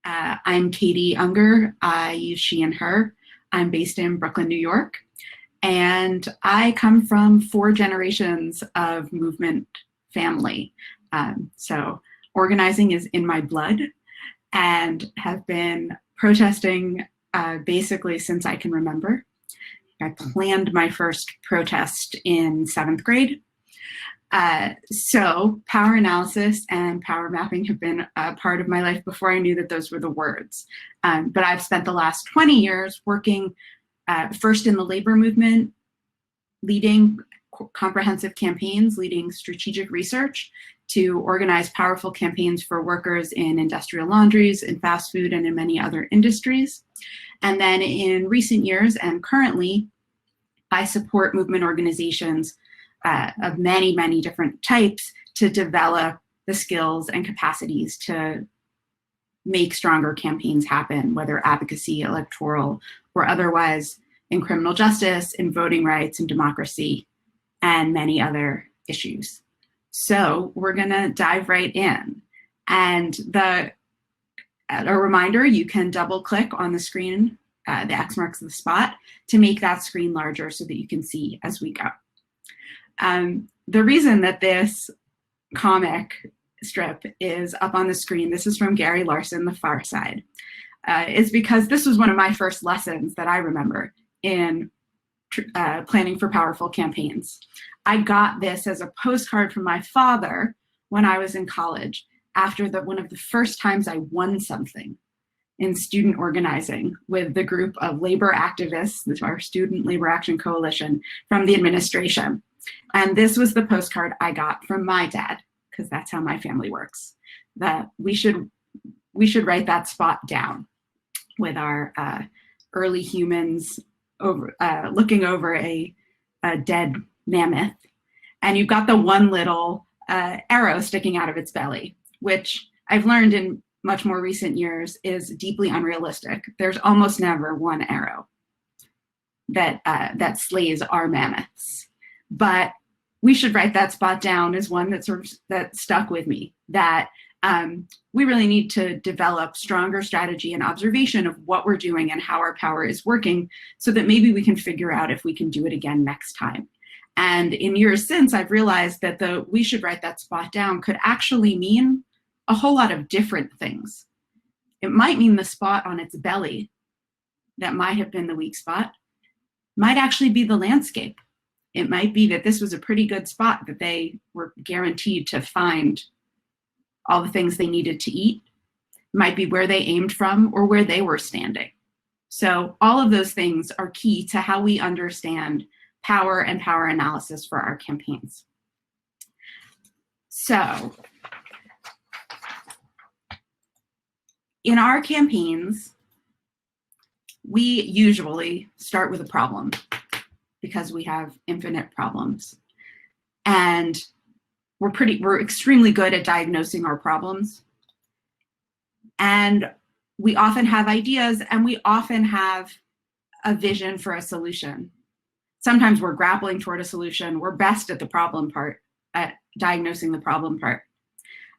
I'm Katie Unger. I use she and her. I'm based in Brooklyn, New York, and I come from 4 generations of movement family. So organizing is in my blood and have been protesting basically since I can remember. I planned my first protest in 7th grade. So power analysis and power mapping have been a part of my life before I knew that those were the words. But I've spent the last 20 years working first in the labor movement, leading comprehensive campaigns, leading strategic research to organize powerful campaigns for workers in industrial laundries, in fast food, and in many other industries. And then in recent years and currently, I support movement organizations of many, many different types to develop the skills and capacities to make stronger campaigns happen, whether advocacy, electoral, or otherwise, in criminal justice, in voting rights, and democracy, and many other issues. So we're gonna dive right in. And a reminder, you can double click on the screen, the X marks the spot, to make that screen larger so that you can see as we go. The reason that this comic strip is up on the screen, this is from Gary Larson, The Far Side, is because this was one of my first lessons that I remember in planning for powerful campaigns. I got this as a postcard from my father when I was in college after one of the first times I won something in student organizing with the group of labor activists, our Student Labor Action Coalition, from the administration. And this was the postcard I got from my dad, because that's how my family works, that we should write that spot down with our early humans looking over a dead mammoth. And you've got the one little arrow sticking out of its belly, which I've learned in much more recent years is deeply unrealistic. There's almost never one arrow that slays our mammoths. But we should write that spot down as one that stuck with me, that we really need to develop stronger strategy and observation of what we're doing and how our power is working so that maybe we can figure out if we can do it again next time. And in years since, I've realized that the we should write that spot down could actually mean a whole lot of different things. It might mean the spot on its belly that might have been the weak spot might actually be the landscape. It might be that this was a pretty good spot that they were guaranteed to find all the things they needed to eat. It might be where they aimed from or where they were standing. So all of those things are key to how we understand power and power analysis for our campaigns. So in our campaigns, we usually start with a problem because we have infinite problems. And we're extremely good at diagnosing our problems. And we often have ideas and we often have a vision for a solution. Sometimes we're grappling toward a solution. We're best at the problem part, at diagnosing the problem part.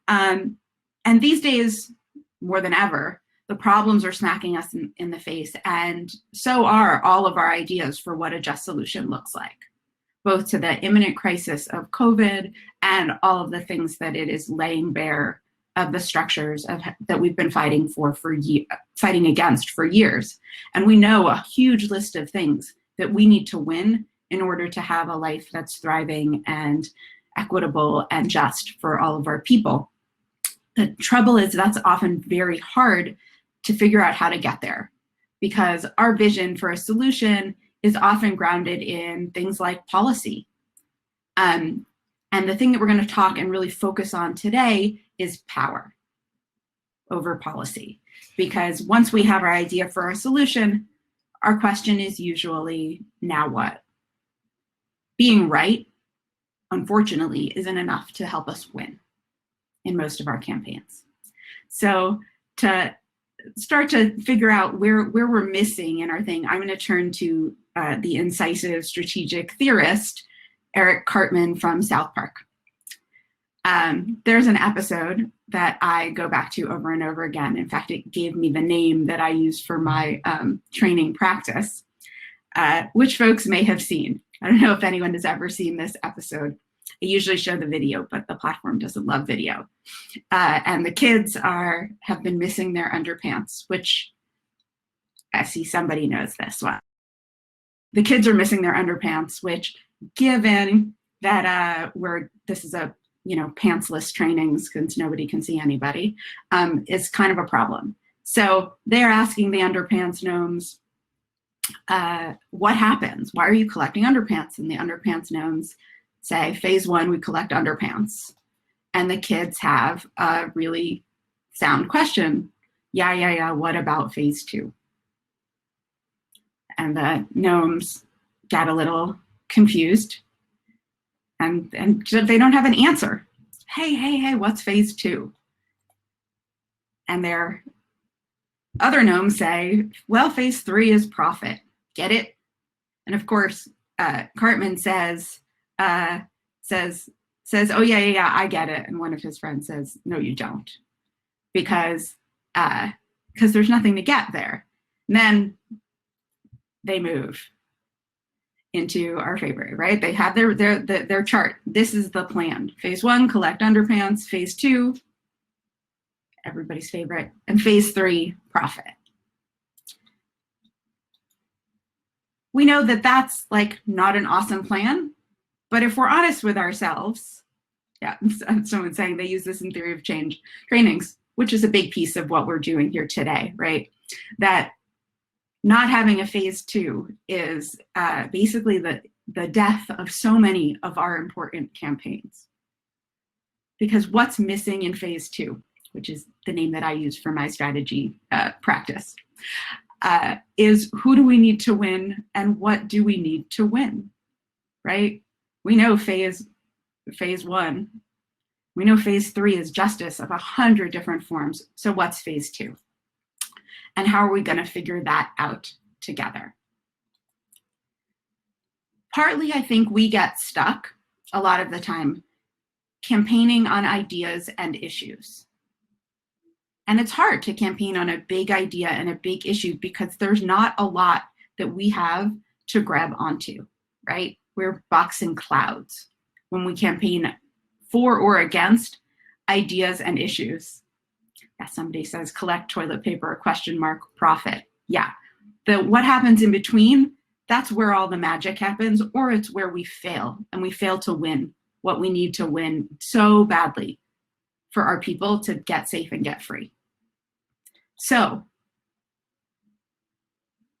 And these days, more than ever, the problems are smacking us in the face, and so are all of our ideas for what a just solution looks like, both to the imminent crisis of COVID and all of the things that it is laying bare of the structures that we've been fighting against for years. And we know a huge list of things that we need to win in order to have a life that's thriving and equitable and just for all of our people. The trouble is that's often very hard to figure out how to get there, because our vision for a solution is often grounded in things like policy. And the thing that we're going to talk and really focus on today is power over policy. Because once we have our idea for a solution, our question is usually, now what? Being right, unfortunately, isn't enough to help us win in most of our campaigns. So to start to figure out where we're missing in our thing, I'm going to turn to the incisive strategic theorist, Eric Cartman from South Park. There's an episode that I go back to over and over again. In fact, it gave me the name that I use for my training practice, which folks may have seen. I don't know if anyone has ever seen this episode. I usually show the video, but the platform doesn't love video. And the kids have been missing their underpants, which I see somebody knows this one. The kids are missing their underpants, which, given that this is a pantsless trainings since nobody can see anybody, is kind of a problem. So they're asking the underpants gnomes, what happens? Why are you collecting underpants? And the underpants gnomes say, phase 1, we collect underpants. And the kids have a really sound question. Yeah, what about phase 2? And the gnomes get a little confused, and they don't have an answer. Hey, what's phase 2? And their other gnomes say, well, phase 3 is profit. Get it? And of course, Cartman says, oh yeah, I get it. And one of his friends says, no, you don't, because there's nothing to get there. And then they move into our favorite, right? They have their chart. This is the plan. Phase 1, collect underpants. Phase 2, everybody's favorite. And phase 3, profit. We know that that's like not an awesome plan, but if we're honest with ourselves, yeah, someone's saying they use this in theory of change trainings, which is a big piece of what we're doing here today, right? That not having a phase 2 is basically the death of so many of our important campaigns. Because what's missing in phase 2, which is the name that I use for my strategy practice, is who do we need to win and what do we need to win, right? We know phase 1. We know phase 3 is justice of 100 different forms. So what's phase 2? And how are we going to figure that out together? Partly, I think we get stuck a lot of the time campaigning on ideas and issues. And it's hard to campaign on a big idea and a big issue because there's not a lot that we have to grab onto, right? We're boxing clouds when we campaign for or against ideas and issues. Yeah, somebody says collect toilet paper, ? Profit. Yeah, what happens in between, that's where all the magic happens, or it's where we fail and we fail to win what we need to win so badly for our people to get safe and get free. So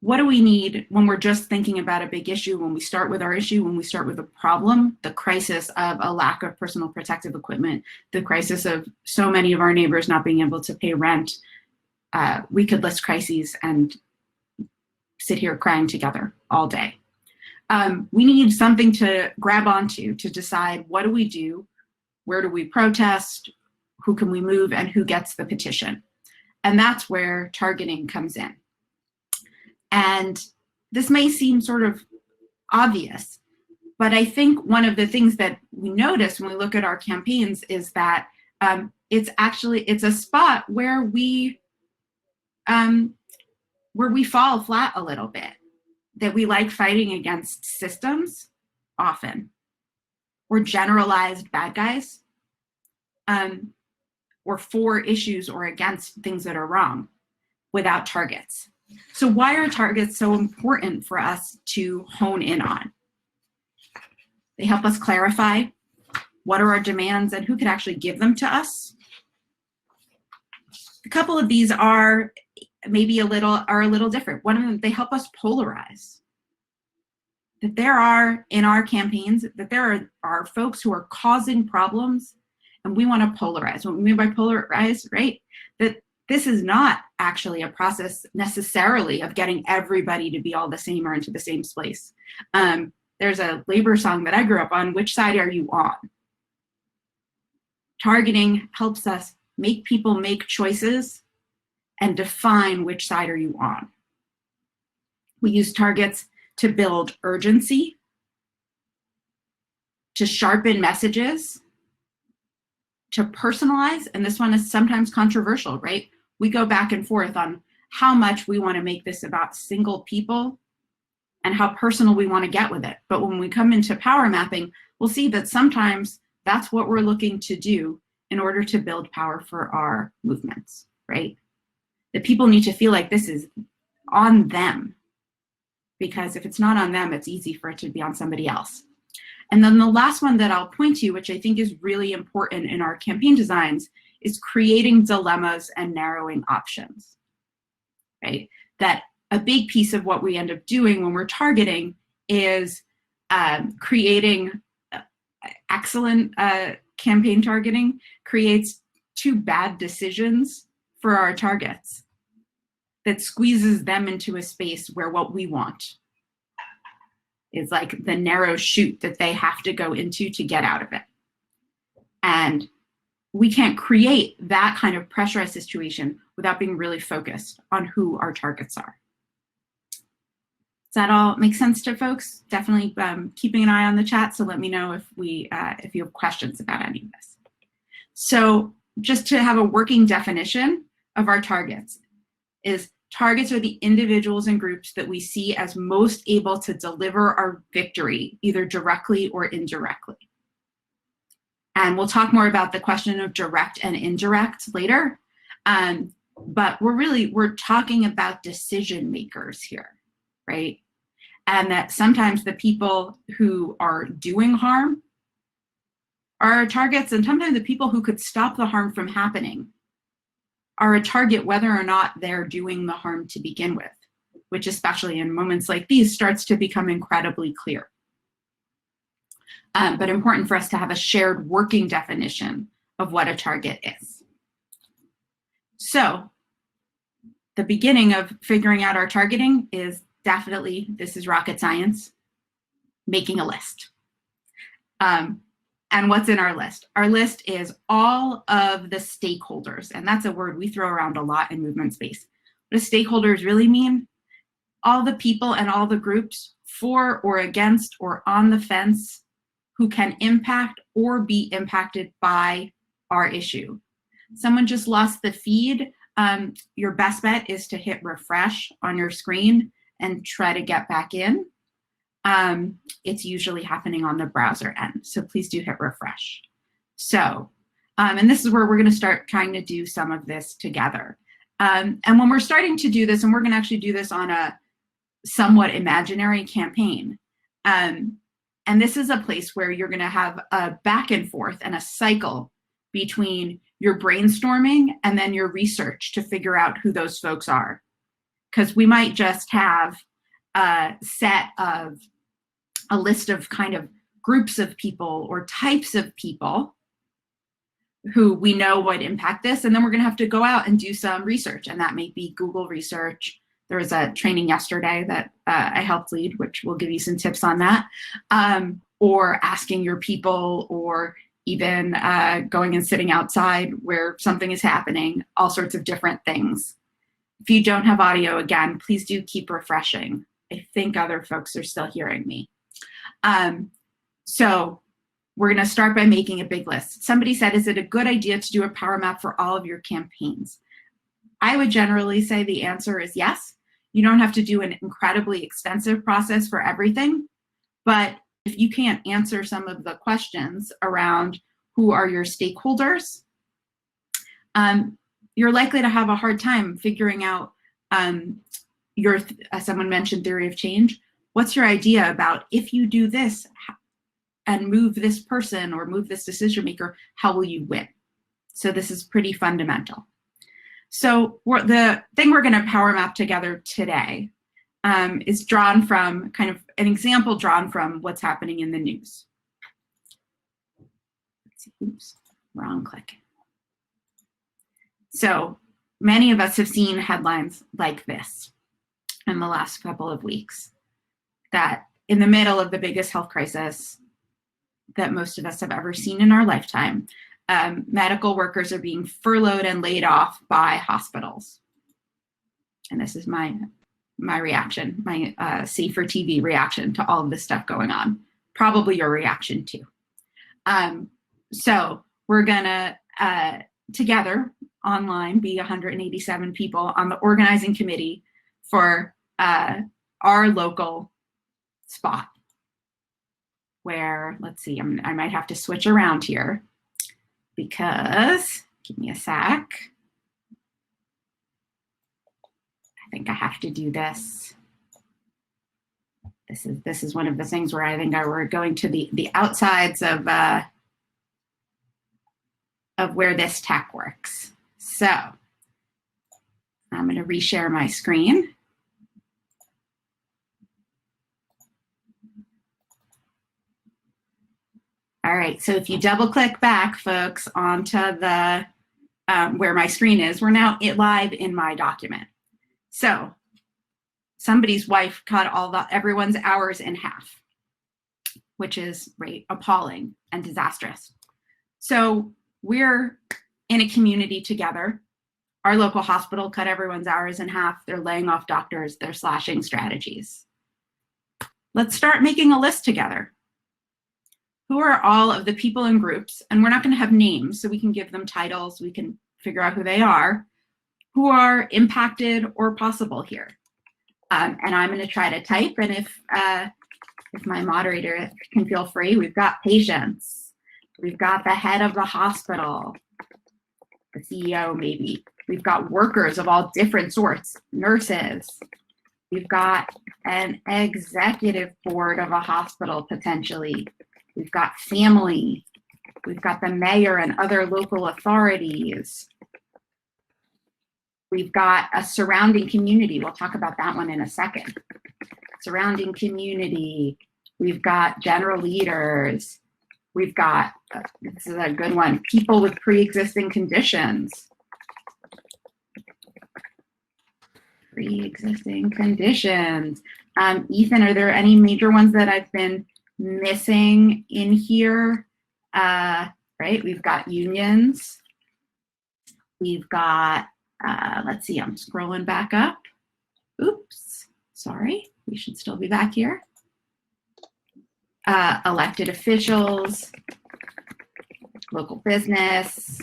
what do we need when we're just thinking about a big issue, when we start with our issue, when we start with a problem, the crisis of a lack of personal protective equipment, the crisis of so many of our neighbors not being able to pay rent? We could list crises and sit here crying together all day. We need something to grab onto to decide what do we do, where do we protest, who can we move, and who gets the petition. And that's where targeting comes in. And this may seem sort of obvious, but I think one of the things that we notice when we look at our campaigns is that it's a spot where we fall flat a little bit, that we like fighting against systems often, or generalized bad guys, or for issues or against things that are wrong without targets. So why are targets so important for us to hone in on? They help us clarify what are our demands and who could actually give them to us. A couple of these are maybe a little different. One of them, they help us polarize. That there are, in our campaigns, that there are folks who are causing problems and we want to polarize. What we mean by polarize, right? That this is not actually a process necessarily of getting everybody to be all the same or into the same place. There's a labor song that I grew up on, which side are you on? Targeting helps us make people make choices and define which side are you on. We use targets to build urgency, to sharpen messages, to personalize, and this one is sometimes controversial, right? We go back and forth on how much we want to make this about single people and how personal we want to get with it. But when we come into power mapping, we'll see that sometimes that's what we're looking to do in order to build power for our movements, right? That people need to feel like this is on them, because if it's not on them, it's easy for it to be on somebody else. And then the last one that I'll point to, which I think is really important in our campaign designs, is creating dilemmas and narrowing options, right? That a big piece of what we end up doing when we're targeting is creating excellent campaign targeting creates two bad decisions for our targets that squeezes them into a space where what we want is like the narrow chute that they have to go into to get out of it. And we can't create that kind of pressurized situation without being really focused on who our targets are. Does that all make sense to folks? Definitely keeping an eye on the chat, so let me know if you have questions about any of this. So just to have a working definition of our targets is targets are the individuals and groups that we see as most able to deliver our victory, either directly or indirectly. And we'll talk more about the question of direct and indirect later. But we're talking about decision makers here, right? And that sometimes the people who are doing harm are our targets, and sometimes the people who could stop the harm from happening are a target whether or not they're doing the harm to begin with, which especially in moments like these starts to become incredibly clear. But important for us to have a shared working definition of what a target is. So the beginning of figuring out our targeting is definitely, this is rocket science, making a list. And what's in our list? Our list is all of the stakeholders, and that's a word we throw around a lot in movement space. What do stakeholders really mean? All the people and all the groups for or against or on the fence who can impact or be impacted by our issue. Someone just lost the feed. Your best bet is to hit refresh on your screen and try to get back in. It's usually happening on the browser end, so please do hit refresh. So, and this is where we're going to start trying to do some of this together. And when we're starting to do this, and we're going to actually do this on a somewhat imaginary campaign, and this is a place where you're going to have a back and forth and a cycle between your brainstorming and then your research to figure out who those folks are. Because we might just have a list of kind of groups of people or types of people who we know would impact this, and then we're going to have to go out and do some research, and that may be Google research. There was a training yesterday that I helped lead, which will give you some tips on that, or asking your people, or even going and sitting outside where something is happening, all sorts of different things. If you don't have audio, again, please do keep refreshing. I think other folks are still hearing me. So we're going to start by making a big list. Somebody said, is it a good idea to do a power map for all of your campaigns? I would generally say the answer is yes. You don't have to do an incredibly extensive process for everything, but if you can't answer some of the questions around who are your stakeholders, you're likely to have a hard time figuring out someone mentioned theory of change. What's your idea about if you do this and move this person or move this decision maker, how will you win? So this is pretty fundamental. So the thing we're going to power map together today is drawn from kind of an example drawn from what's happening in the news. Let's see, oops, wrong click. So many of us have seen headlines like this in the last couple of weeks, that in the middle of the biggest health crisis that most of us have ever seen in our lifetime, medical workers are being furloughed and laid off by hospitals. And this is my reaction, my safer TV reaction to all of this stuff going on. Probably your reaction too. So we're gonna together online, be 187 people on the organizing committee for our local spot, where, let's see, I might have to switch around here because, give me a sec. I think I have to do this. This is one of the things where I think we're going to the outsides of where this tech works. So I'm going to reshare my screen. All right, so if you double click back, folks, onto the where my screen is, we're now live in my document. So somebody's wife cut everyone's hours in half, which is appalling and disastrous. So we're in a community together. Our local hospital cut everyone's hours in half. They're laying off doctors. They're slashing strategies. Let's start making a list together. Who are all of the people and groups, and we're not going to have names, so we can give them titles. We can figure out who they are, who are impacted or possible here. And I'm going to try to type, and if my moderator can feel free, we've got patients. We've got the head of the hospital, the CEO maybe. We've got workers of all different sorts, nurses. We've got an executive board of a hospital potentially. We've got family. We've got the mayor and other local authorities. We've got a surrounding community. We'll talk about that one in a second. Surrounding community. We've got general leaders. We've got, this is a good one, people with pre-existing conditions. Pre-existing conditions. Ethan, are there any major ones that I've been missing in here? Right, we've got unions. We've got, let's see, I'm scrolling back up. Oops, sorry, we should still be back here. Elected officials, local business.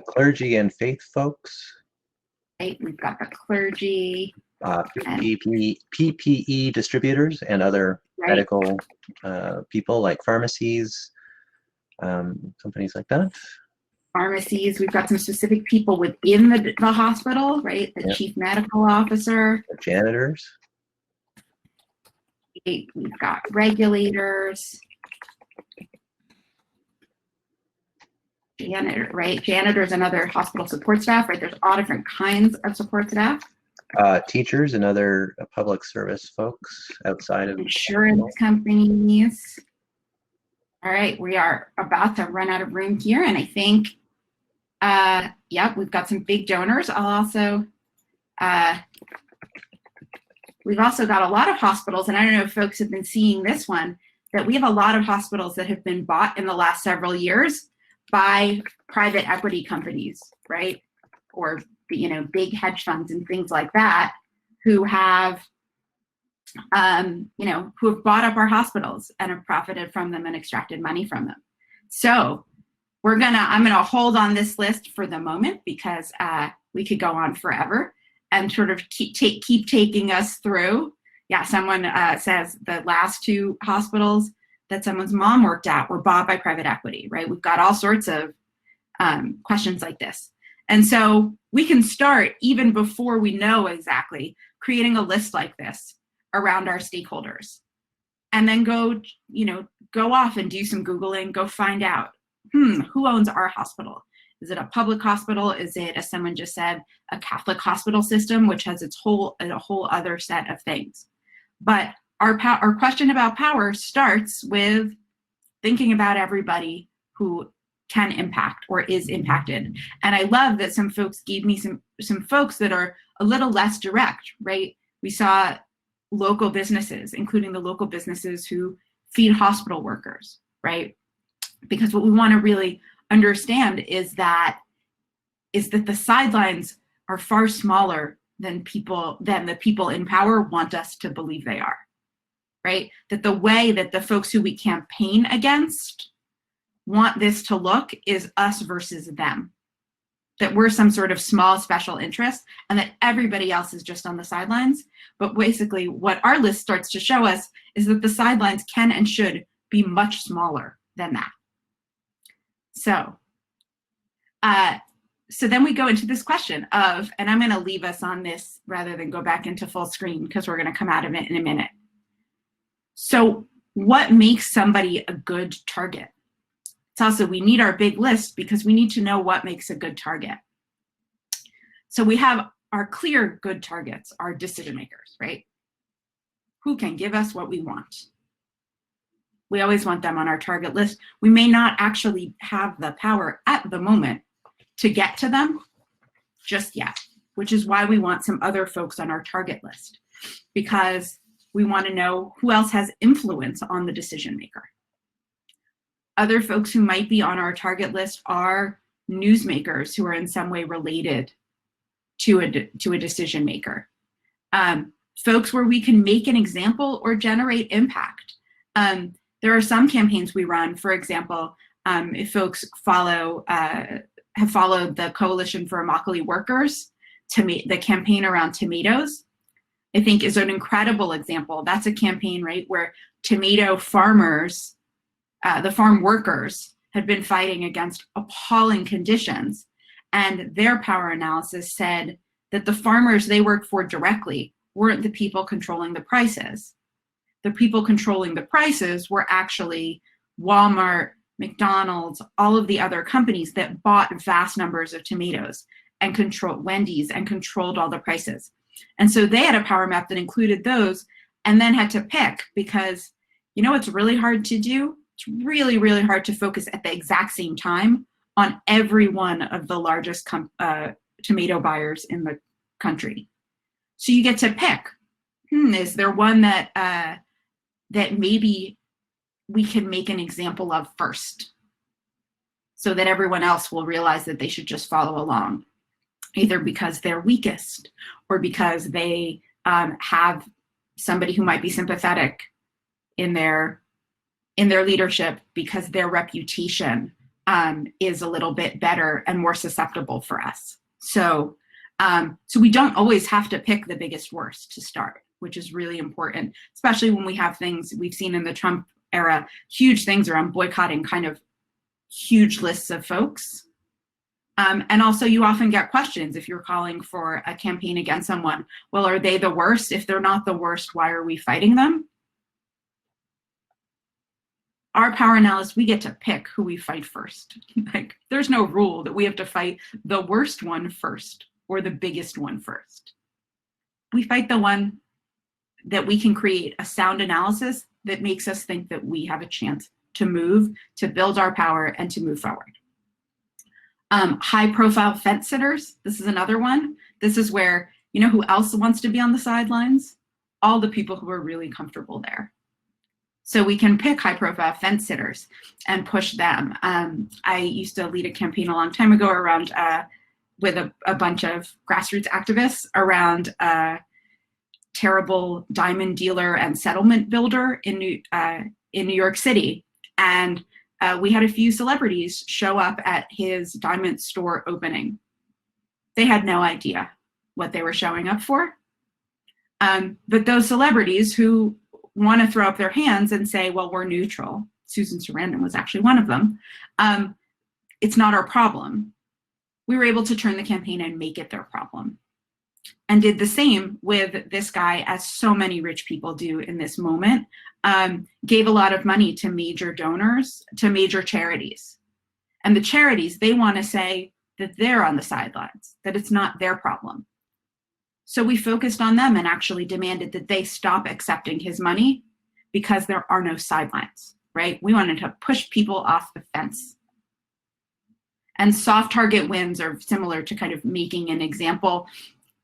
Clergy and faith folks. Right, we've got the clergy. PPE distributors and other medical people like pharmacies, companies like that. Pharmacies, we've got some specific people within the hospital, right? The chief medical officer. The janitors. We've got regulators. Janitor, right? Janitors and other hospital support staff, right? There's all different kinds of support staff. Teachers and other public service folks outside of insurance companies. All right, we are about to run out of room here, and I think, yep, we've got some big donors. We've also got a lot of hospitals, and I don't know if folks have been seeing this one, that we have a lot of hospitals that have been bought in the last several years by private equity companies, right? Or big hedge funds and things like that, who have, who have bought up our hospitals and have profited from them and extracted money from them. So I'm gonna hold on this list for the moment because we could go on forever and sort of keep taking us through. Yeah, someone says the last two hospitals that someone's mom worked at were bought by private equity, right? We've got all sorts of questions like this. And so we can start even before we know exactly creating a list like this around our stakeholders, and then go off and do some Googling, go find out, who owns our hospital? Is it a public hospital? Is it, as someone just said, a Catholic hospital system, which has a whole other set of things? But our question about power starts with thinking about everybody who can impact or is impacted. And I love that some folks gave me some folks that are a little less direct, right? We saw local businesses, including the local businesses who feed hospital workers, right? Because what we want to really understand is that the sidelines are far smaller than the people in power want us to believe they are, right? That the way that the folks who we campaign against want this to look is us versus them. That we're some sort of small special interest and that everybody else is just on the sidelines. But basically what our list starts to show us is that the sidelines can and should be much smaller than that. So then we go into this question of, and I'm going to leave us on this rather than go back into full screen because we're going to come out of it in a minute. So what makes somebody a good target? It's also, we need our big list because we need to know what makes a good target. So we have our clear good targets, our decision makers, right? Who can give us what we want. We always want them on our target list. We may not actually have the power at the moment to get to them just yet, which is why we want some other folks on our target list, because we want to know who else has influence on the decision maker. Other folks who might be on our target list are newsmakers who are in some way related to a decision maker. Folks where we can make an example or generate impact. There are some campaigns we run, for example, if folks have followed the Coalition for Immokalee Workers, the campaign around tomatoes, I think is an incredible example. That's a campaign, right, where tomato farmers, the farm workers had been fighting against appalling conditions, and their power analysis said that the farmers they worked for directly weren't the people controlling the prices. The people controlling the prices were actually Walmart, McDonald's, all of the other companies that bought vast numbers of tomatoes and controlled Wendy's and controlled all the prices. And so they had a power map that included those and then had to pick because, you know, it's really hard to do. It's really, really hard to focus at the exact same time on every one of the largest tomato buyers in the country. So you get to pick, is there one that that maybe we can make an example of first so that everyone else will realize that they should just follow along, either because they're weakest or because they have somebody who might be sympathetic in their leadership because their reputation is a little bit better and more susceptible for us. So we don't always have to pick the biggest worst to start, which is really important, especially when we have things we've seen in the Trump era, huge things around boycotting kind of huge lists of folks. And also you often get questions if you're calling for a campaign against someone. Well, are they the worst? If they're not the worst, why are we fighting them? Our power analysis, we get to pick who we fight first. Like, there's no rule that we have to fight the worst one first or the biggest one first. We fight the one that we can create a sound analysis that makes us think that we have a chance to move, to build our power, and to move forward. High-profile fence sitters, this is another one. This is where, you know who else wants to be on the sidelines? All the people who are really comfortable there. So we can pick high-profile fence sitters and push them. I used to lead a campaign a long time ago around with a bunch of grassroots activists around a terrible diamond dealer and settlement builder in New York City. And we had a few celebrities show up at his diamond store opening. They had no idea what they were showing up for. But those celebrities who want to throw up their hands and say, well, we're neutral. Susan Sarandon was actually one of them. It's not our problem. We were able to turn the campaign and make it their problem. And did the same with this guy, as so many rich people do in this moment, gave a lot of money to major donors, to major charities. And the charities, they want to say that they're on the sidelines, that it's not their problem. So we focused on them and actually demanded that they stop accepting his money because there are no sidelines, right? We wanted to push people off the fence. And soft target wins are similar to kind of making an example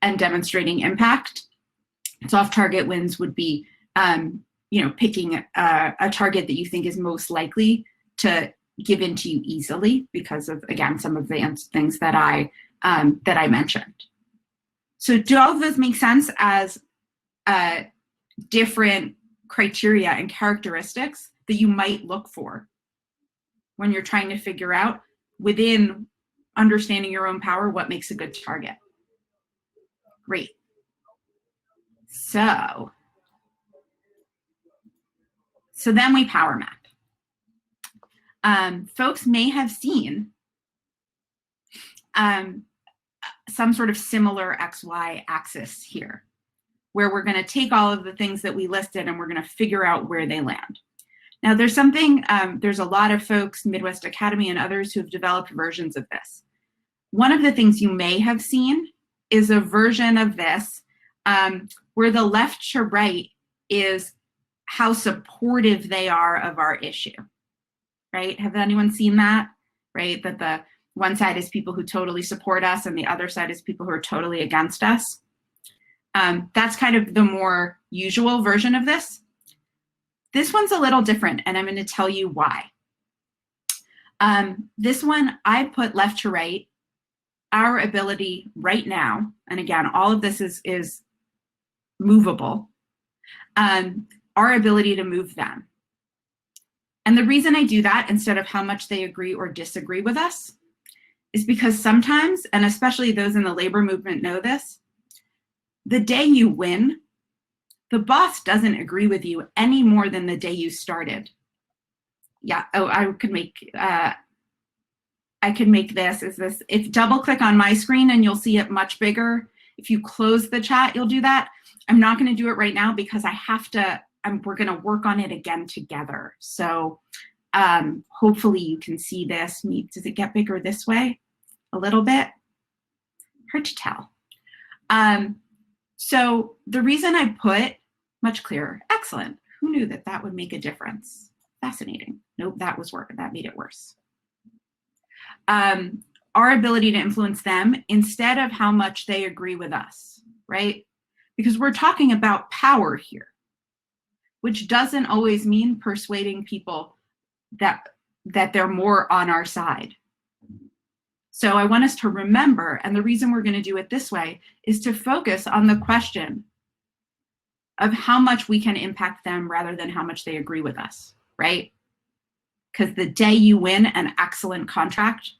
and demonstrating impact. Soft target wins would be, picking a target that you think is most likely to give in to you easily because of, again, some of the things that I mentioned. So do all of those make sense as different criteria and characteristics that you might look for when you're trying to figure out, within understanding your own power, what makes a good target. Great. So then we power map. Folks may have seen some sort of similar XY axis here, where we're going to take all of the things that we listed and we're going to figure out where they land. Now, there's a lot of folks, Midwest Academy and others, who have developed versions of this. One of the things you may have seen is a version of this where the left to right is how supportive they are of our issue, right? Have anyone seen that, right? That the one side is people who totally support us and the other side is people who are totally against us. That's kind of the more usual version of this. This one's a little different, and I'm going to tell you why. This one, I put left to right, our ability right now, and again, all of this is movable, our ability to move them. And the reason I do that instead of how much they agree or disagree with us is because sometimes, and especially those in the labor movement know this, the day you win, the boss doesn't agree with you any more than the day you started. Yeah, oh, I could make this, if double click on my screen and you'll see it much bigger. If you close the chat, you'll do that. I'm not gonna do it right now because I have to, we're gonna work on it again together. So hopefully you can see this. Does it get bigger this way? A little bit? Hard to tell. So the reason I put much clearer, excellent. Who knew that that would make a difference? Fascinating. Nope, that made it worse. Our ability to influence them instead of how much they agree with us, right? Because we're talking about power here, which doesn't always mean persuading people that they're more on our side. So I want us to remember, and the reason we're going to do it this way is to focus on the question of how much we can impact them rather than how much they agree with us, right? Because the day you win an excellent contract,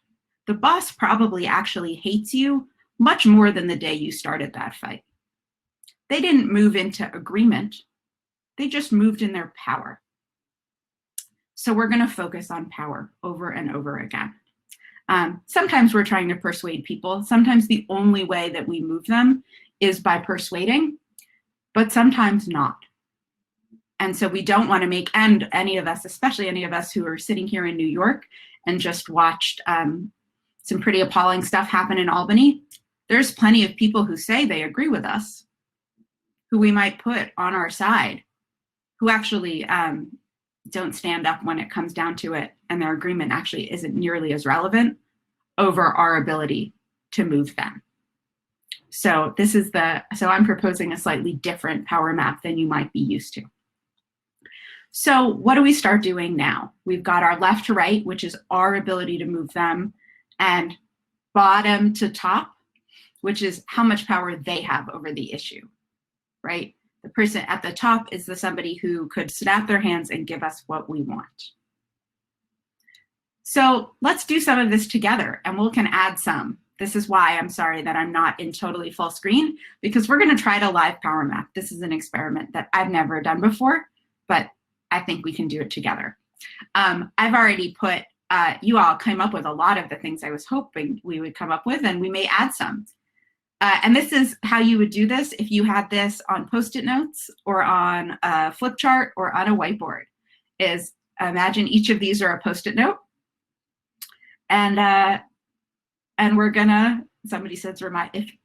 the boss probably actually hates you much more than the day you started that fight. They didn't move into agreement. They just moved in their power. So we're going to focus on power over and over again. Sometimes we're trying to persuade people. Sometimes the only way that we move them is by persuading, but sometimes not. And so we don't want to make, and any of us, especially any of us who are sitting here in New York and just watched some pretty appalling stuff happen in Albany, there's plenty of people who say they agree with us, who we might put on our side, who actually don't stand up when it comes down to it, and their agreement actually isn't nearly as relevant over our ability to move them. So I'm proposing a slightly different power map than you might be used to. So what do we start doing now? We've got our left to right, which is our ability to move them, and bottom to top, which is how much power they have over the issue, right? The person at the top is somebody who could snap their hands and give us what we want. So let's do some of this together, and we can add some. This is why I'm sorry that I'm not in totally full screen, because we're going to try to live power map. This is an experiment that I've never done before, but I think we can do it together. I've already put, you all came up with a lot of the things I was hoping we would come up with, and we may add some. And this is how you would do this if you had this on Post-it notes or on a flip chart or on a whiteboard. Is imagine each of these are a Post-it note, and we're gonna. Somebody says,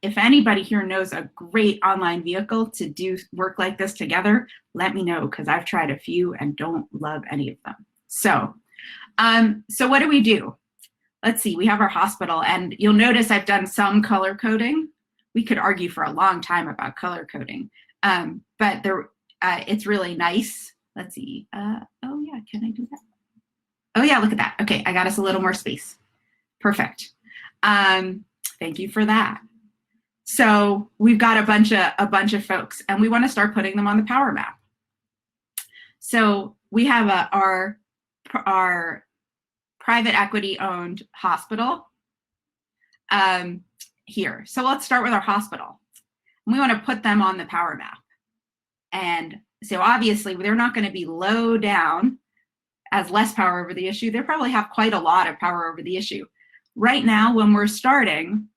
if anybody here knows a great online vehicle to do work like this together, let me know, because I've tried a few and don't love any of them. So what do we do? Let's see, we have our hospital, and you'll notice I've done some color coding. We could argue for a long time about color coding, but it's really nice. Let's see, oh yeah, can I do that? Oh yeah, look at that. Okay, I got us a little more space. Perfect. Thank you for that. So we've got a bunch of folks, and we want to start putting them on the power map. So we have our private equity owned hospital here. So let's start with our hospital. We want to put them on the power map. And so obviously they're not going to be low down as less power over the issue. They probably have quite a lot of power over the issue. Right now, when we're starting,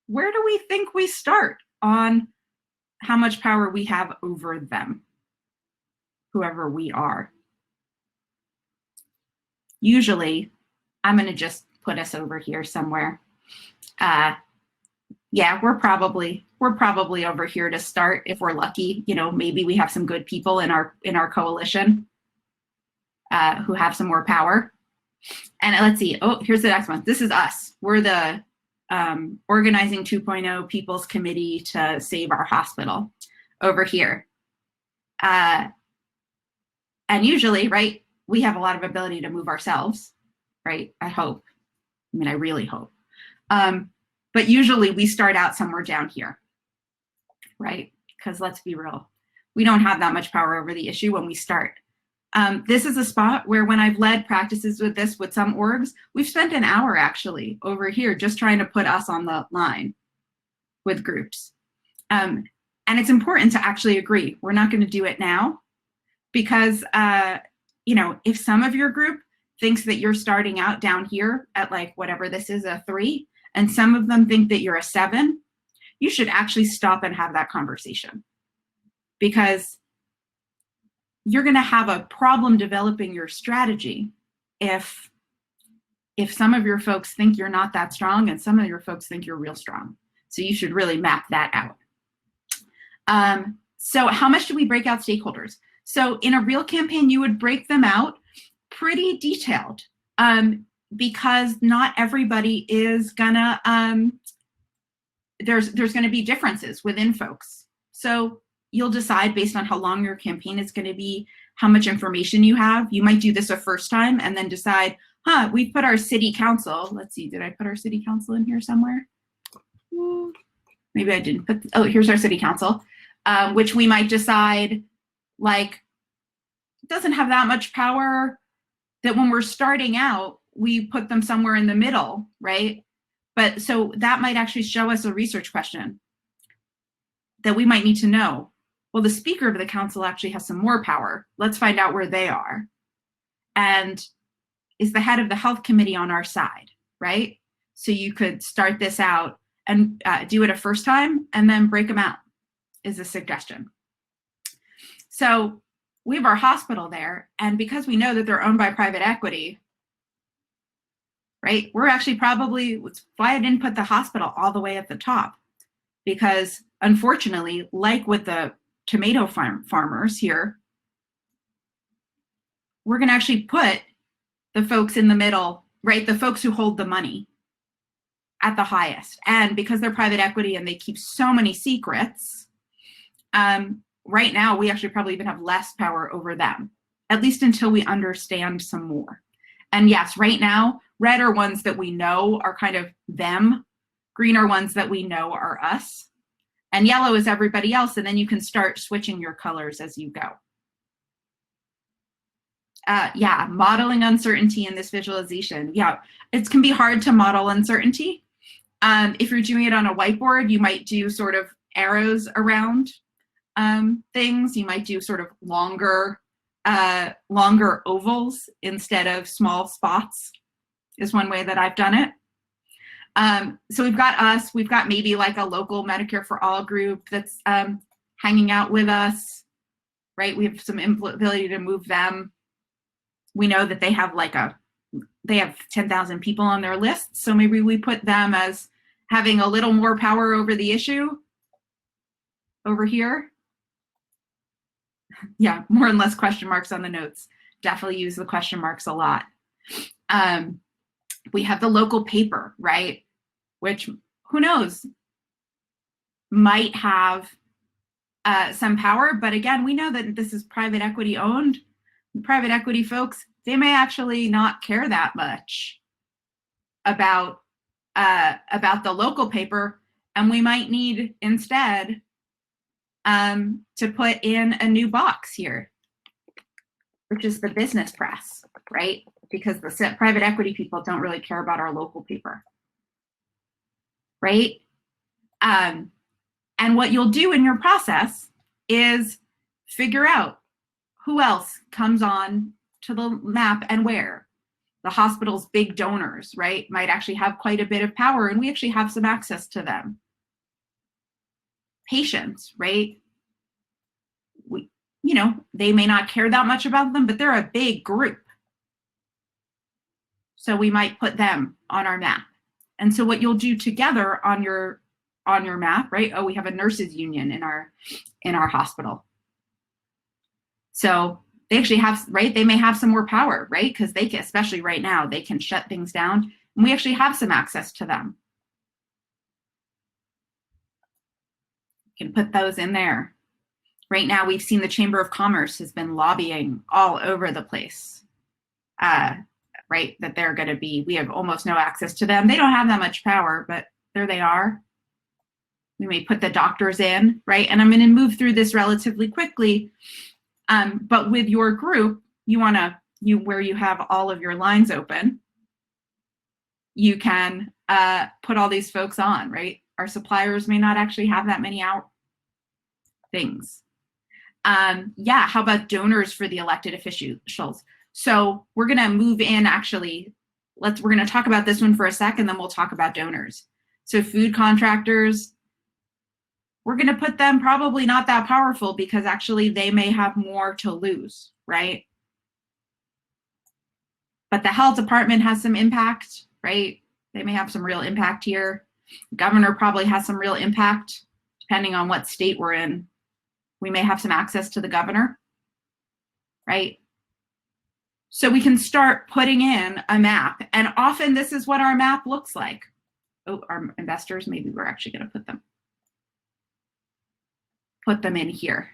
where do we think we start on how much power we have over them, whoever we are? Usually, I'm going to just put us over here somewhere. Yeah, we're probably over here to start if we're lucky. You know, maybe we have some good people in our coalition who have some more power. And let's see. Oh, here's the next one. This is us. We're the Organizing 2.0 People's Committee to Save Our Hospital over here. And usually, right, we have a lot of ability to move ourselves, right? I hope. I mean, I really hope. But usually we start out somewhere down here, right? Because let's be real, we don't have that much power over the issue when we start. This is a spot where when I've led practices with this with some orgs, we've spent an hour actually over here just trying to put us on the line with groups. And it's important to actually agree. We're not going to do it now because, you know, if some of your group thinks that you're starting out down here at like whatever this is, a 3, and some of them think that you're a 7, you should actually stop and have that conversation, because you're going to have a problem developing your strategy if some of your folks think you're not that strong and some of your folks think you're real strong. So you should really map that out. So how much do we break out stakeholders? So in a real campaign, you would break them out pretty detailed, because not everybody is gonna, there's gonna be differences within folks. So you'll decide based on how long your campaign is gonna be, how much information you have. You might do this a first time and then decide, we put our city council, let's see, did I put our city council in here somewhere? Maybe I didn't put, oh, here's our city council, which we might decide, like, doesn't have that much power, that when we're starting out, we put them somewhere in the middle, right? But so that might actually show us a research question that we might need to know. Well, the speaker of the council actually has some more power. Let's find out where they are. And is the head of the health committee on our side, right? So you could start this out and do it a first time and then break them out, is a suggestion. So we have our hospital there, and because we know that they're owned by private equity, right, we're actually probably, it's why I didn't put the hospital all the way at the top, because unfortunately, like with the tomato farmers here, we're going to actually put the folks in the middle, right, the folks who hold the money at the highest. And because they're private equity and they keep so many secrets, right now we actually probably even have less power over them, at least until we understand some more. And yes, right now, red are ones that we know are kind of them, green are ones that we know are us, and yellow is everybody else, and then you can start switching your colors as you go. Yeah, modeling uncertainty in this visualization. Yeah, it can be hard to model uncertainty. If you're doing it on a whiteboard, you might do sort of arrows around things. You might do sort of longer ovals instead of small spots, is one way that I've done it. So we've got us, we've got maybe like a local Medicare for All group that's hanging out with us, right? We have some ability to move them. We know that they have they have 10,000 people on their list. So maybe we put them as having a little more power over the issue over here. Yeah, more and less question marks on the notes. Definitely use the question marks a lot. We have the local paper, right? Which, who knows, might have some power. But again, we know that this is private equity owned. Private equity folks, they may actually not care that much about the local paper, and we might need instead to put in a new box here, which is the business press, right? because the private equity people don't really care about our local paper, right? And what you'll do in your process is figure out who else comes on to the map and where. The hospital's big donors, right, might actually have quite a bit of power, and we actually have some access to them. Patients, right? They may not care that much about them, but they're a big group. So we might put them on our map. And so what you'll do together on your map, right? Oh, we have a nurses union in our hospital. So they actually have, right? They may have some more power, right? Because they can, especially right now, they can shut things down, and we actually have some access to them. You can put those in there. Right now, we've seen the Chamber of Commerce has been lobbying all over the place, right? That they're going to be, we have almost no access to them. They don't have that much power, but there they are. We may put the doctors in, right? And I'm going to move through this relatively quickly. But with your group, where you have all of your lines open, you can put all these folks on, right? Our suppliers may not actually have that many things. Yeah, how about donors for the elected officials? So we're gonna move in, actually, we're gonna talk about this one for a second, then we'll talk about donors. So food contractors, we're gonna put them probably not that powerful because actually they may have more to lose, right? But the health department has some impact, right? They may have some real impact here. Governor probably has some real impact, depending on what state we're in. We may have some access to the governor, right? So we can start putting in a map, and often this is what our map looks like. Oh, our investors, maybe we're actually gonna put them in here.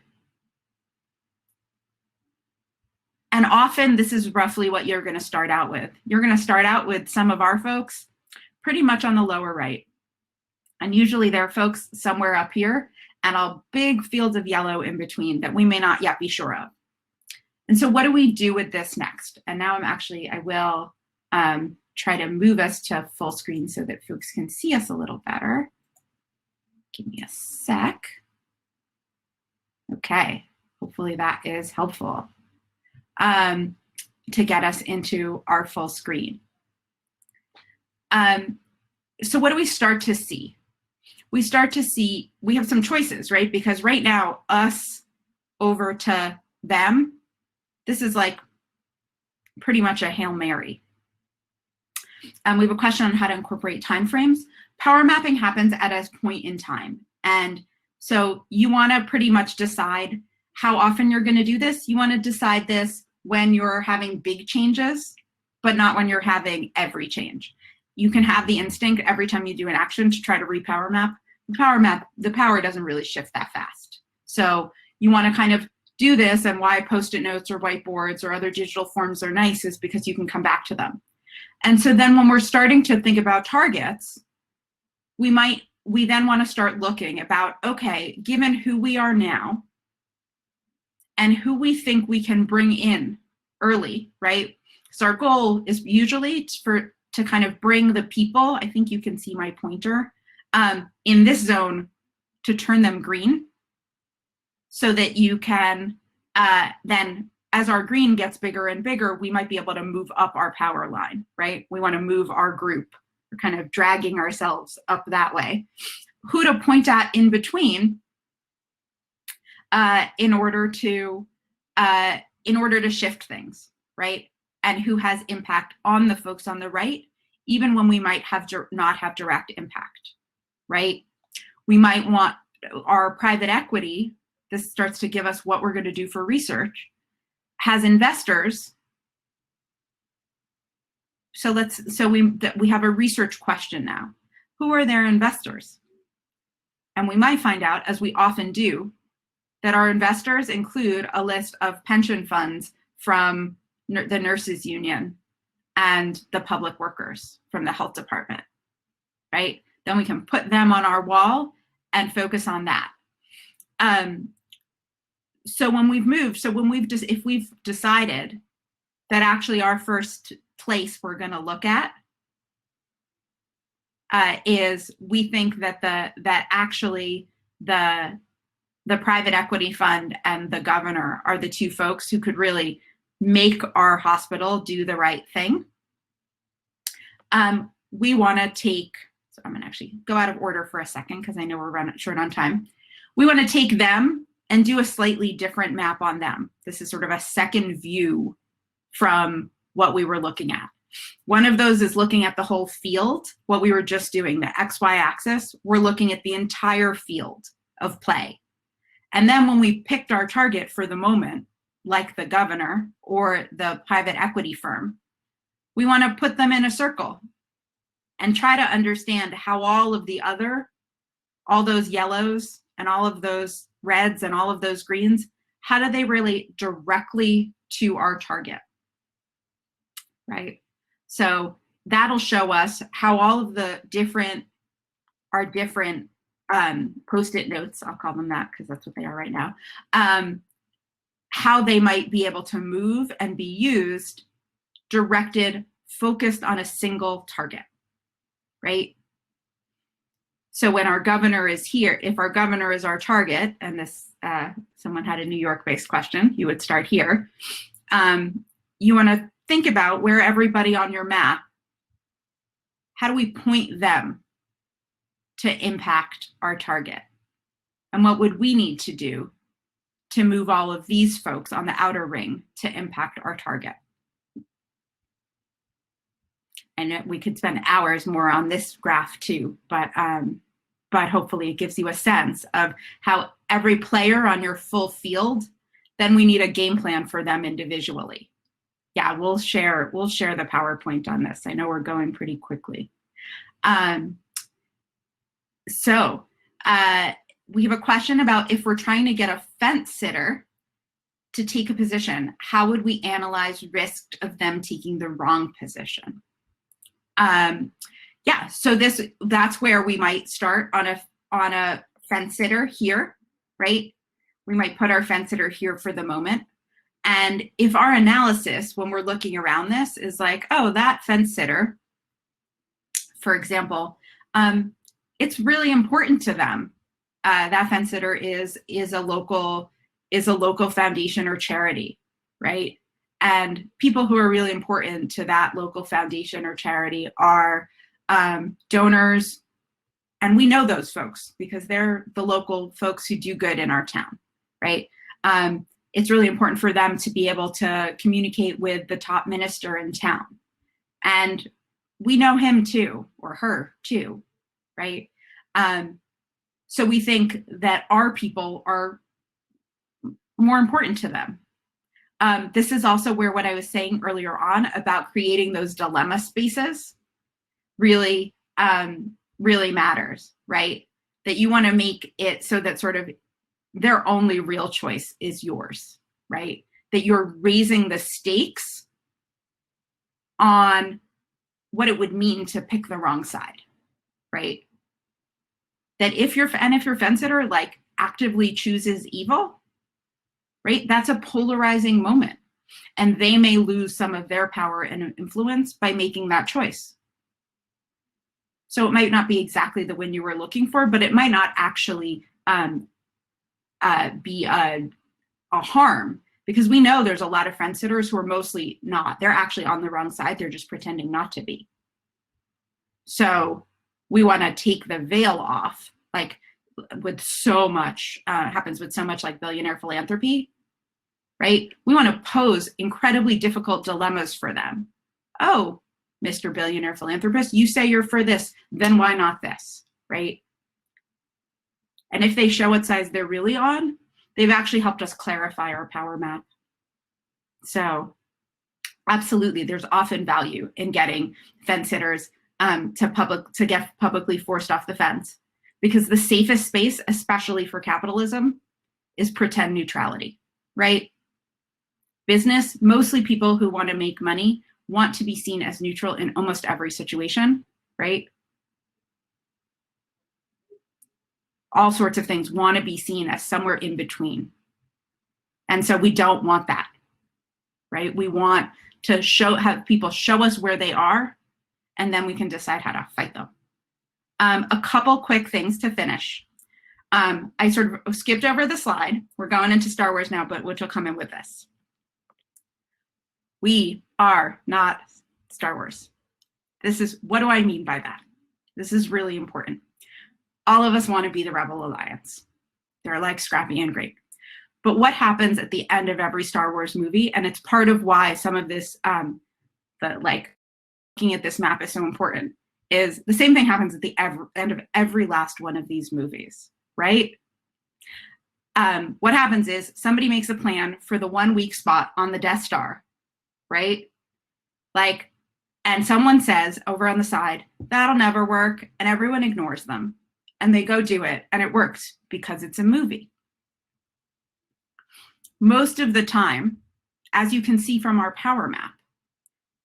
And often this is roughly what you're gonna start out with. You're gonna start out with some of our folks pretty much on the lower right. And usually there are folks somewhere up here and all big fields of yellow in between that we may not yet be sure of. And so what do we do with this next? And now I will try to move us to full screen so that folks can see us a little better. Give me a sec. Okay, hopefully that is helpful to get us into our full screen. So what do we start to see? We start to see, we have some choices, right? Because right now, us over to them, this is like pretty much a Hail Mary. We have a question on how to incorporate timeframes. Power mapping happens at a point in time. And so you want to pretty much decide how often you're going to do this. You want to decide this when you're having big changes, but not when you're having every change. You can have the instinct every time you do an action to try to repower map. The power doesn't really shift that fast. So you want to kind of do this, and why Post-it notes or whiteboards or other digital forms are nice is because you can come back to them. And so then when we're starting to think about targets, we then want to start looking about, okay, given who we are now and who we think we can bring in early, right? So our goal is usually to kind of bring the people, I think you can see my pointer, in this zone to turn them green so that you can then, as our green gets bigger and bigger, we might be able to move up our power line, right? We want to move our group. We're kind of dragging ourselves up that way. Who to point at in between in order to shift things, right? And who has impact on the folks on the right, even when we might not have direct impact, right? We might want our private equity, this starts to give us what we're going to do for research, has investors. So we have a research question now. Who are their investors? And we might find out, as we often do, that our investors include a list of pension funds from the nurses union and the public workers from the health department, right? Then we can put them on our wall and focus on that. So when we've moved, if we've decided that actually our first place we're going to look at is we think that actually the private equity fund and the governor are the two folks who could really make our hospital do the right thing. We want to take, so I'm going to actually go out of order for a second because I know we're running short on time. We want to take them and do a slightly different map on them. This is sort of a second view from what we were looking at. One of those is looking at the whole field, what we were just doing, the XY axis. We're looking at the entire field of play. And then when we picked our target for the moment, like the governor or the private equity firm, we want to put them in a circle and try to understand how all of the other, all those yellows and all of those reds and all of those greens, how do they relate directly to our target, right? So that'll show us how all of the different Post-it notes, I'll call them that because that's what they are right now, how they might be able to move and be used, directed, focused on a single target, right? So when our governor is here, if our governor is our target, and this, someone had a New York-based question, you would start here. You want to think about where everybody on your map, how do we point them to impact our target? And what would we need to do to move all of these folks on the outer ring to impact our target? And we could spend hours more on this graph too, but hopefully it gives you a sense of how every player on your full field, then we need a game plan for them individually. Yeah, we'll share the PowerPoint on this. I know we're going pretty quickly. So we have a question about if we're trying to get a fence sitter to take a position, how would we analyze risk of them taking the wrong position? Yeah, so that's where we might start on a fence sitter here, right? We might put our fence sitter here for the moment. And if our analysis, when we're looking around this, is like, oh, that fence sitter, for example, it's really important to them. That fence sitter is a local foundation or charity, right? And people who are really important to that local foundation or charity are donors, and we know those folks because they're the local folks who do good in our town, right? It's really important for them to be able to communicate with the top minister in town. And we know him too, or her too, right? So we think that our people are more important to them. This is also where what I was saying earlier on about creating those dilemma spaces really, really matters, right? That you want to make it so that sort of their only real choice is yours, right? That you're raising the stakes on what it would mean to pick the wrong side, right? That if your fence sitter like actively chooses evil, right? That's a polarizing moment, and they may lose some of their power and influence by making that choice. So it might not be exactly the win you were looking for, but it might not actually be a harm, because we know there's a lot of fence sitters who are mostly not. They're actually on the wrong side. They're just pretending not to be. So we want to take the veil off, like with so much, happens with so much like billionaire philanthropy, right? We want to pose incredibly difficult dilemmas for them. Oh, Mr. Billionaire Philanthropist, you say you're for this, then why not this, right? And if they show what side they're really on, they've actually helped us clarify our power map. So absolutely, there's often value in getting fence sitters to get publicly forced off the fence, because the safest space, especially for capitalism, is pretend neutrality, right? Business, mostly people who want to make money, want to be seen as neutral in almost every situation, right? All sorts of things want to be seen as somewhere in between. And so we don't want that, right? We want to have people show us where they are, and then we can decide how to fight them. A couple quick things to finish. I sort of skipped over the slide. We're going into Star Wars now, but which will come in with this. We are not Star Wars. What do I mean by that? This is really important. All of us want to be the Rebel Alliance. They're like scrappy and great. But what happens at the end of every Star Wars movie, and it's part of why some of this, looking at this map is so important, is the same thing happens at the end of every last one of these movies, right? What happens is somebody makes a plan for the one weak spot on the Death Star, right? And someone says over on the side, that'll never work, and everyone ignores them. And they go do it, and it works because it's a movie. Most of the time, as you can see from our power map,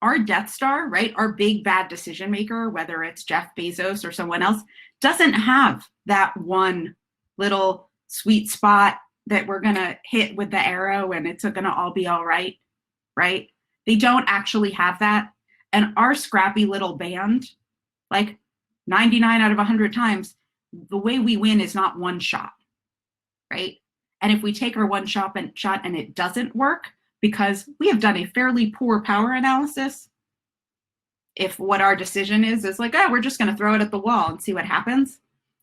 our Death Star, right, our big bad decision maker, whether it's Jeff Bezos or someone else, doesn't have that one little sweet spot that we're going to hit with the arrow and it's going to all be all right, right? They don't actually have that. And our scrappy little band, 99 out of 100 times, the way we win is not one shot, right? And if we take our one shot and it doesn't work, because we have done a fairly poor power analysis, if what our decision is we're just going to throw it at the wall and see what happens,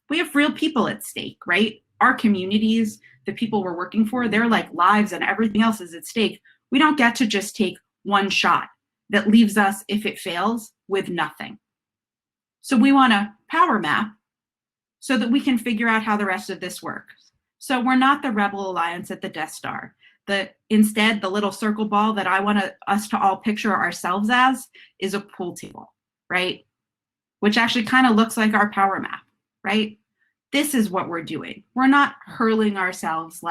we have real people at stake, right? Our communities, the people we're working for, their lives and everything else is at stake. We don't get to just take one shot that leaves us, if it fails, with nothing. So we want a power map so that we can figure out how the rest of this works. So we're not the Rebel Alliance at the Death Star. Instead, the little circle ball that I want us to all picture ourselves as is a pool table, right? Which actually kind of looks like our power map, right? This is what we're doing. We're not hurling ourselves,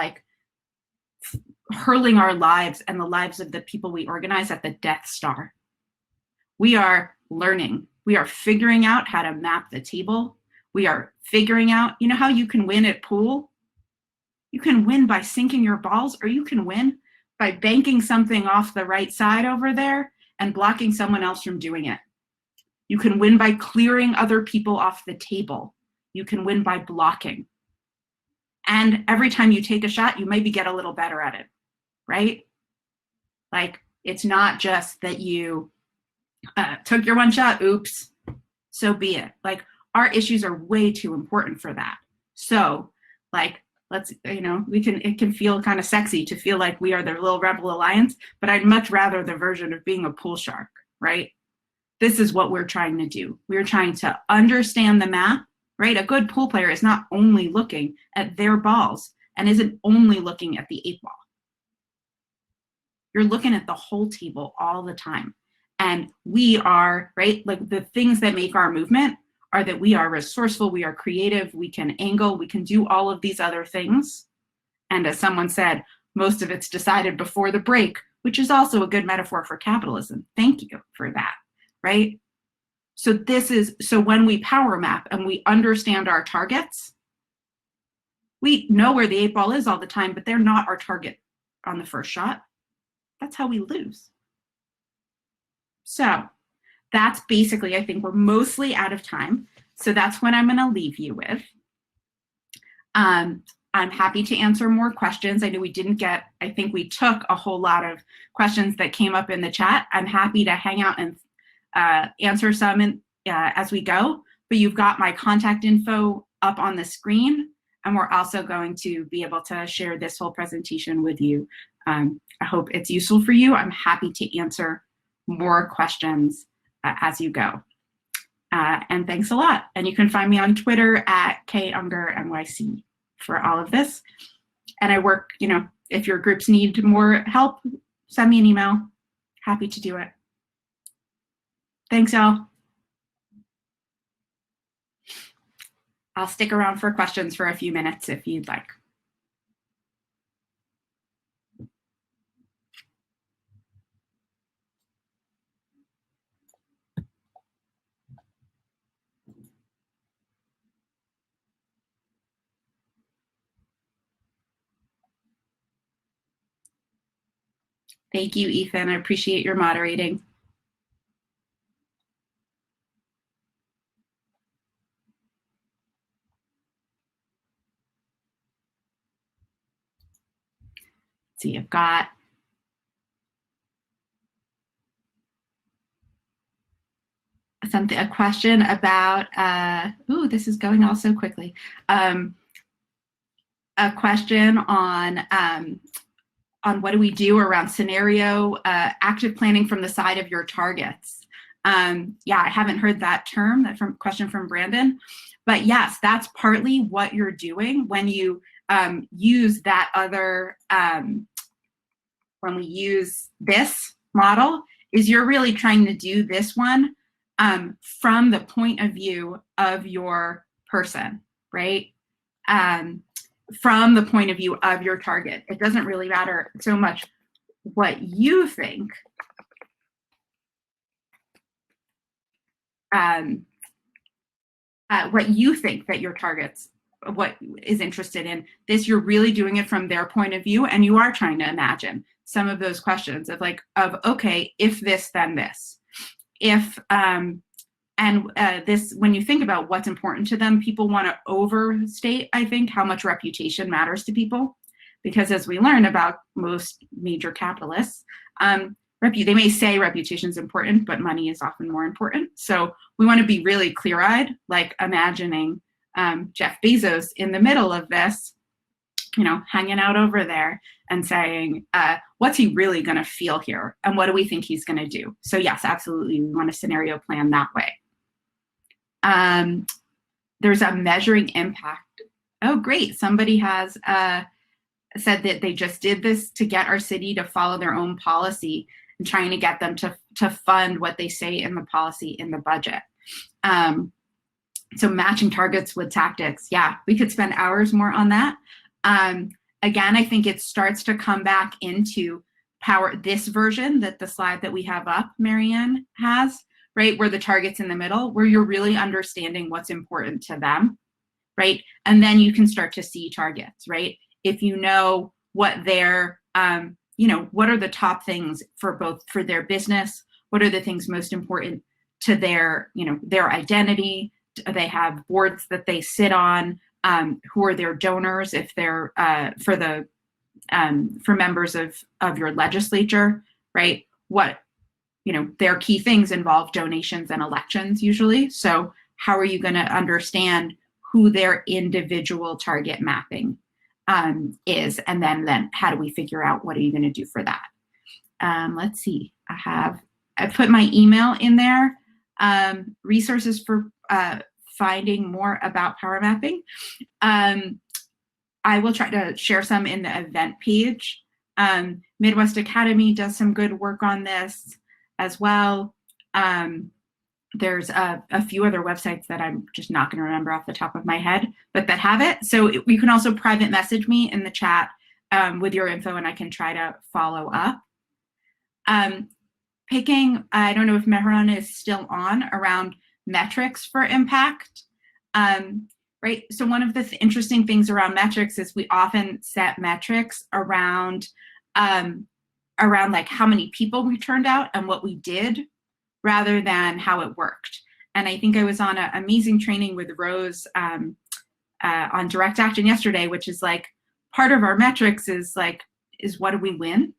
hurling our lives and the lives of the people we organize at the Death Star. We are learning. We are figuring out how to map the table. We are figuring out, you know how you can win at pool? You can win by sinking your balls, or you can win by banking something off the right side over there and blocking someone else from doing it. You can win by clearing other people off the table. You can win by blocking. And every time you take a shot, you maybe get a little better at it, right? It's not just that you took your one shot, oops, so be it. Our issues are way too important for that. So it can feel kind of sexy to feel like we are the little Rebel Alliance, but I'd much rather the version of being a pool shark, right? This is what we're trying to do. We're trying to understand the map, right? A good pool player is not only looking at their balls and isn't only looking at the 8-ball. You're looking at the whole table all the time. And we are, right? The things that make our movement are that we are resourceful, we are creative, we can angle, we can do all of these other things. And as someone said, most of it's decided before the break, which is also a good metaphor for capitalism. Thank you for that, right? So when we power map and we understand our targets, we know where the 8-ball is all the time, but they're not our target on the first shot. That's how we lose. So that's basically, I think we're mostly out of time. So that's what I'm going to leave you with. I'm happy to answer more questions. I know I think we took a whole lot of questions that came up in the chat. I'm happy to hang out and answer some as we go, but you've got my contact info up on the screen, and we're also going to be able to share this whole presentation with you. I hope it's useful for you. I'm happy to answer more questions as you go. And thanks a lot. And you can find me on Twitter at KUngerNYC for all of this. And I work, if your groups need more help, send me an email. Happy to do it. Thanks, y'all. I'll stick around for questions for a few minutes if you'd like. Thank you, Ethan. I appreciate your moderating. Let's see, I've got a question about, this is going all so quickly. A question on what do we do around scenario active planning from the side of your targets. Yeah, I haven't heard that term, question from Brandon, but yes, that's partly what you're doing when you use that other, when we use this model, is you're really trying to do this one from the point of view of your person, right? From the point of view of your target. It doesn't really matter so much what you think, that your targets, what is interested in. This, you're really doing it from their point of view, and you are trying to imagine some of those questions of okay, if this, then this. If, this, when you think about what's important to them, people want to overstate, I think, how much reputation matters to people. Because as we learn about most major capitalists, they may say reputation is important, but money is often more important. So we want to be really clear-eyed, like imagining Jeff Bezos in the middle of this, hanging out over there and saying, what's he really going to feel here? And what do we think he's going to do? So yes, absolutely, we want a scenario plan that way. There's a measuring impact. Oh, great. Somebody has said that they just did this to get our city to follow their own policy and trying to get them to fund what they say in the policy in the budget. So matching targets with tactics. Yeah, we could spend hours more on that. Again, I think it starts to come back into power, this version, that the slide that we have up, Marianne has, right, where the target's in the middle, where you're really understanding what's important to them, right? And then you can start to see targets, right? If you know what their, what are the top things for their business? What are the things most important to their, their identity? They have boards that they sit on. Who are their donors? If they're for members of your legislature, right? What, their key things involve donations and elections usually. So how are you going to understand who their individual target mapping is? And then how do we figure out what are you going to do for that? Let's see, I put my email in there, resources for finding more about power mapping. I will try to share some in the event page. Midwest Academy does some good work on this as well. There's a few other websites that I'm just not going to remember off the top of my head, but that have it. So you can also private message me in the chat with your info, and I can try to follow up. Picking, I don't know if Mehran is still on, around metrics for impact, right? So one of the interesting things around metrics is we often set metrics around like how many people we turned out and what we did, rather than how it worked. And I think I was on an amazing training with Rose on direct action yesterday, which is like part of our metrics is what do we win,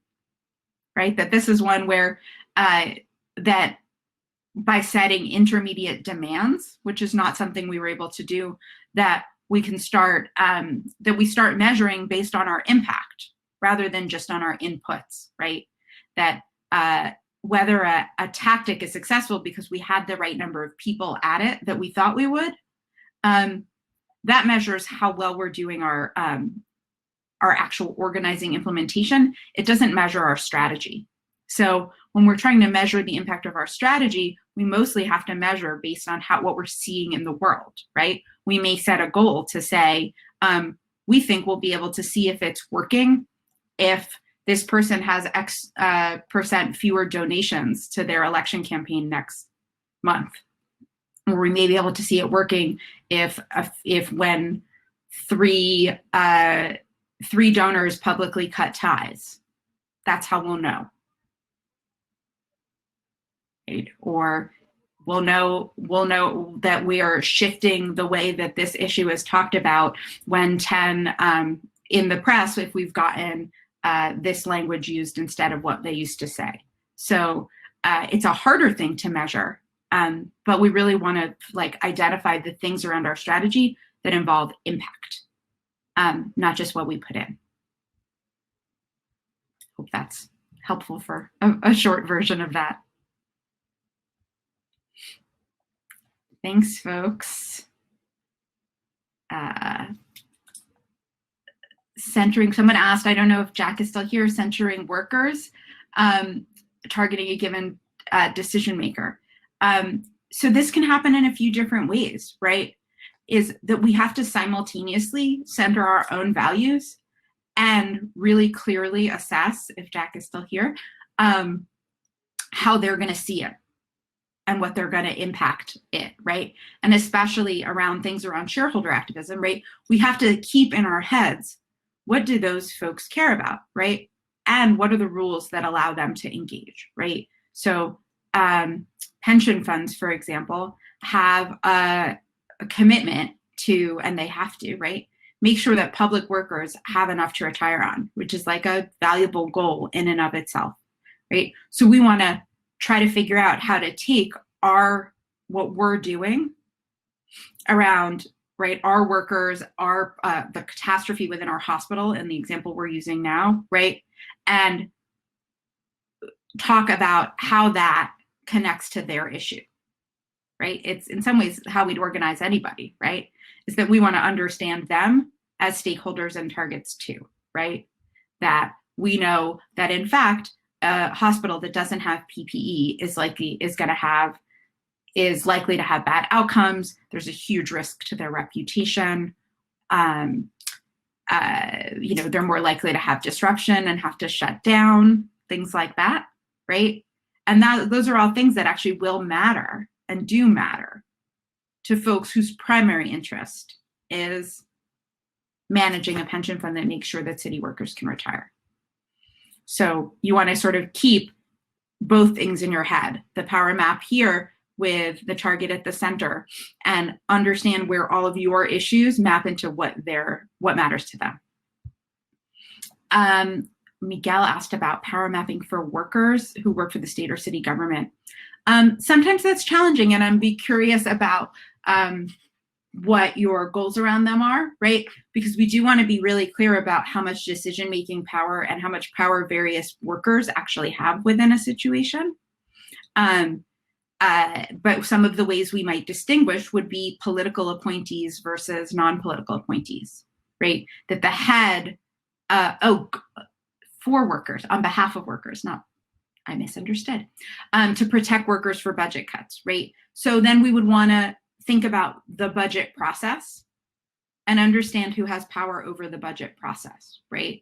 right? That this is one where that by setting intermediate demands, which is not something we were able to do, that we can start, that we start measuring based on our impact rather than just on our inputs, right? That whether a tactic is successful because we had the right number of people at it that we thought we would, that measures how well we're doing our actual organizing implementation. It doesn't measure our strategy. So when we're trying to measure the impact of our strategy, we mostly have to measure based on what we're seeing in the world, right? We may set a goal to say, we think we'll be able to see if it's working if this person has X percent fewer donations to their election campaign next month. Or we may be able to see it working if when three donors publicly cut ties. That's how we'll know, right? Or we'll know that we are shifting the way that this issue is talked about when 10 in the press, if we've gotten this language used instead of what they used to say. So it's a harder thing to measure, but we really want to like identify the things around our strategy that involve impact, not just what we put in. Hope that's helpful for a short version of that. Thanks, folks. Centering, someone asked, I don't know if Jack is still here, centering workers, targeting a given decision maker. So this can happen in a few different ways, right? Is that we have to simultaneously center our own values and really clearly assess, if Jack is still here, how they're going to see it and what they're going to impact it, right? And especially around things around shareholder activism, right? We have to keep in our heads, what do those folks care about, right? And what are the rules that allow them to engage, right? So pension funds, for example, have a commitment to, and they have to, right? Make sure that public workers have enough to retire on, which is like a valuable goal in and of itself, right? So we want to try to figure out how to take what we're doing around, right, our workers, the catastrophe within our hospital, in the example we're using now, right, and talk about how that connects to their issue, right? It's in some ways how we'd organize anybody, right? Is that we want to understand them as stakeholders and targets too, right? That we know that in fact, a hospital that doesn't have PPE is likely to have bad outcomes. There's a huge risk to their reputation. They're more likely to have disruption and have to shut down, things like that, right? And those are all things that actually will matter and do matter to folks whose primary interest is managing a pension fund that makes sure that city workers can retire. So you want to sort of keep both things in your head, the power map here with the target at the center, and understand where all of your issues map into what matters to them. Miguel asked about power mapping for workers who work for the state or city government. Sometimes that's challenging, and I'm curious about what your goals around them are, right? Because we do want to be really clear about how much decision-making power and how much power various workers actually have within a situation. But some of the ways we might distinguish would be political appointees versus non-political appointees, right? That the head, for workers, on behalf of workers, I misunderstood, to protect workers for budget cuts, right? So then we would want to think about the budget process and understand who has power over the budget process, right?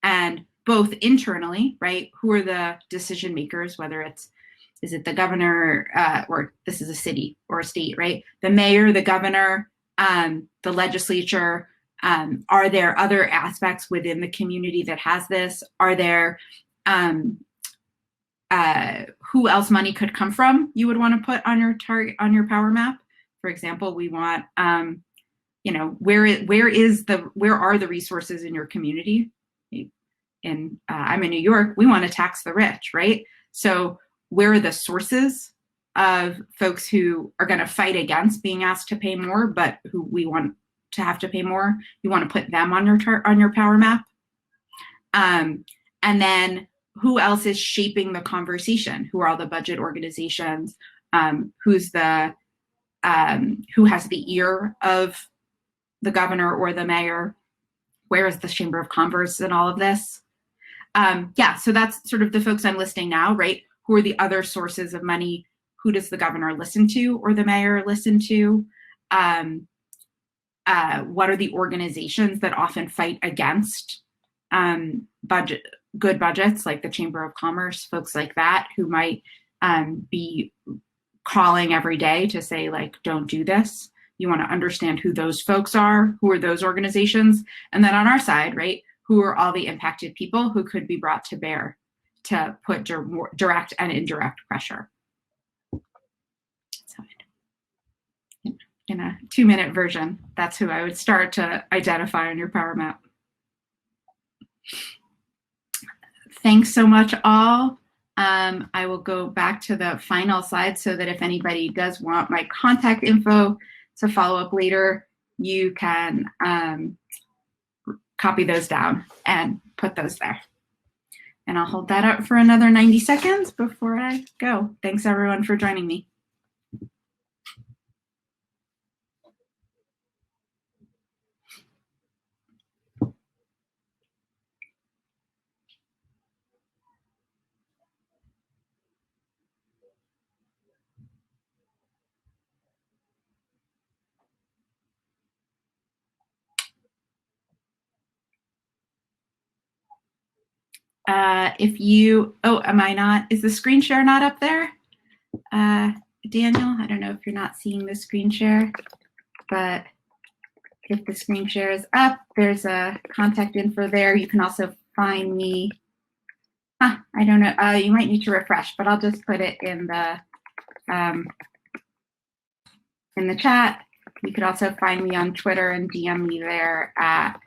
And both internally, right? Who are the decision makers, whether is it the governor, or this is a city or a state, right? The mayor, the governor, the legislature. Are there other aspects within the community that has this? Are there, who else money could come from you would want to put on your target, on your power map? For example, we want, where are the resources in your community? I'm in New York, we want to tax the rich, right? So where are the sources of folks who are going to fight against being asked to pay more, but who we want to have to pay more? You want to put them on your power map. And then who else is shaping the conversation? Who are all the budget organizations? Who has the ear of the governor or the mayor? Where is the Chamber of Commerce in all of this? So that's sort of the folks I'm listing now, right? Who are the other sources of money? Who does the governor listen to or the mayor listen to? What are the organizations that often fight against good budgets, like the Chamber of Commerce, folks like that, who might be calling every day to say, like, don't do this. You want to understand who those folks are, who are those organizations. And then on our side, right, who are all the impacted people who could be brought to bear to put direct and indirect pressure. in a 2-minute version, that's who I would start to identify on your power map. Thanks so much, all. I will go back to the final slide so that if anybody does want my contact info to follow up later, you can copy those down and put those there. And I'll hold that up for another 90 seconds before I go. Thanks, everyone, for joining me. If you, oh, am I not, is the screen share not up there? Daniel, I don't know if you're not seeing the screen share, but if the screen share is up, there's a contact info there. You can also find me. I don't know. You might need to refresh, but I'll just put it in the chat. You could also find me on Twitter and DM me there at